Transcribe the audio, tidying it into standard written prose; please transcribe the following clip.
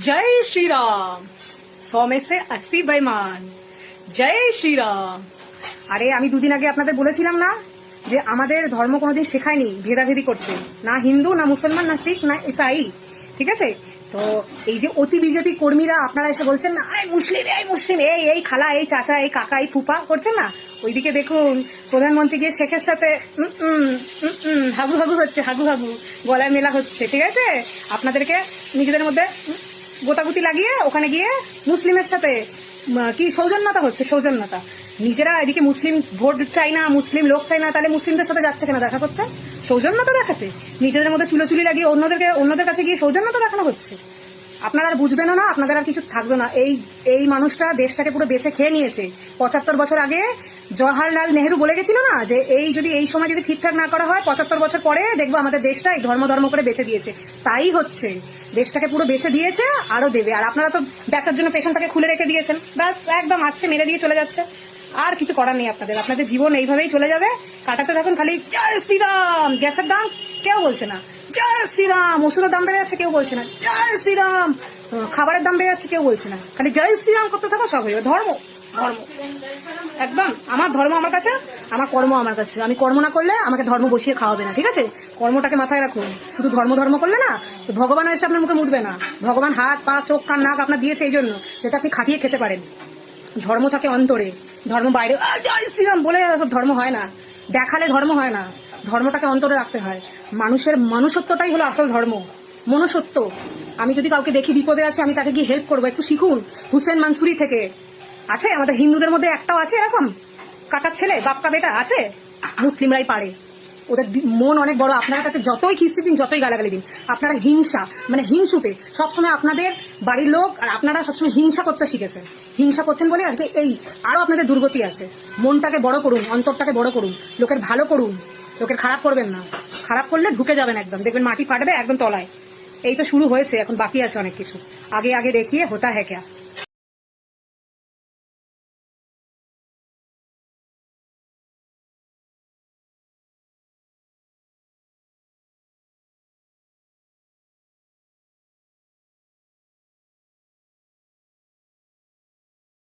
जय श्री राम। 100 में से 80 बेईमान। जय श्री राम। আরে আমি দুদিন আগে আপনাদের বলেছিলাম না যে আমাদের ধর্ম কোনোদিন শেখায়নি ভেদাভেদি করতে, না হিন্দু না মুসলমান না শিখ না ইসাই, ঠিক আছে? তো এই যে অতি বিজেপি কর্মীরা আপনারা এসে বলছেন না এই মুসলিম এই মুসলিম এই এই খালা এই চাচা এই কাকা এই ফুপা করছেন না, ওইদিকে দেখুন প্রধানমন্ত্রী গিয়ে শেখের সাথে হাগু হাগু হচ্ছে, হাগু হাগু গলায় মেলা হচ্ছে, ঠিক আছে? আপনাদেরকে নিজেদের মধ্যে গোতাগুতি লাগিয়ে ওখানে গিয়ে মুসলিমের সাথে কি সৌজন্যতা হচ্ছে, সৌজন্যতা। নিজেরা এদিকে মুসলিম ভোট চাই না, মুসলিম লোক চাই না, তাহলে মুসলিমদের সাথে যাচ্ছে কেন দেখা করতে? সৌজন্যতা দেখাতে। নিজেদের মধ্যে চুলোচুলি লাগিয়ে অন্যদের কাছে গিয়ে সৌজন্যতা দেখানো হচ্ছে। আপনারা আর বুঝবেন না, আপনাদের আর কিছু থাকবে না। এই মানুষটা দেশটাকে পুরো বেঁচে খেয়ে নিয়েছে। 75 বছর আগে জওয়াহরলাল নেহরু বলে গেছিল না যে এই সময় যদি ঠিকঠাক না করা হয় 75 বছর পরে দেখবো আমাদের দেশটা এই ধর্ম করে বেঁচে দিয়েছে। তাই হচ্ছে, দেশটাকে পুরো বেঁচে দিয়েছে, আরো দেবে। আর আপনারা তো বেচার জন্য পেছনটাকে খুলে রেখে দিয়েছেন, ব্যাস একদম আসছে মেরে দিয়ে চলে যাচ্ছে। আর কিছু করার নেই আপনাদের জীবন এইভাবেই চলে যাবে। কাটাতে থাকুন খালি জয় শ্রীরাম। গ্যাসের দাম কেউ বলছে না জয় শ্রীরাম, ওষুধের দাম বেড়ে যাচ্ছে কেউ বলছে না জয় শ্রীরাম, খাবারের দাম বেড়ে যাচ্ছে কেউ বলছে না, খালি জয় শ্রীরাম করতে থাকো, সব হয়ে যাবে। ধর্ম একদম আমার ধর্ম আমার কাছে, আমার কর্ম আমার কাছে। আমি কর্ম না করলে আমাকে ধর্ম বসিয়ে খাওয়াবে না, ঠিক আছে? কর্মটাকে মাথায় রাখুন। শুধু ধর্ম করলে না তো ভগবান এসে আপনার মুখে মুটবে না। ভগবান হাত পা চোখ কান নাক আপনার দিয়েছে এই জন্য যেটা আপনি খাটিয়ে খেতে পারেন। ধর্ম থাকে অন্তরে, ধর্ম বাইরে জয় শ্রীরাম বলে সব ধর্ম হয় না, দেখালে ধর্ম হয় না। ধর্মটাকে অন্তরে রাখতে হয়। মানুষের মনুষ্যত্বটাই হলো আসল ধর্ম, মনুষ্যত্ব। আমি যদি কাউকে দেখি বিপদে আছে আমি তাকে গিয়ে হেল্প করবো। একটু শিখুন হুসেন মানসুরি থেকে। আছে আমাদের হিন্দুদের মধ্যে একটাও আছে এরকম কাকার ছেলে বাপকা বেটা? আছে? মুসলিমরাই পারে, ওদের মন অনেক বড়। আপনারা তাতে যতই খিস্তি দিন, যতই গালাগালি দিন, আপনারা হিংসা মানে হিংসুটে সবসময় আপনাদের বাড়ির লোক আর আপনারা সবসময় হিংসা করতে শিখেছেন। হিংসা করছেন বলে আজকে এই আরো আপনাদের দুর্গতি আছে। মনটাকে বড় করুন, অন্তরটাকে বড় করুন, লোকের ভালো করুন, লোকের খারাপ করবেন না। খারাপ করলে ঢুকে যাবেন একদম, দেখবেন মাটি ফাটবে একদম তলায়। এই তো শুরু হয়েছে, এখন বাকি আছে অনেক কিছু। আগে দেখিয়ে হোতা হ্যাঁ ক্যা।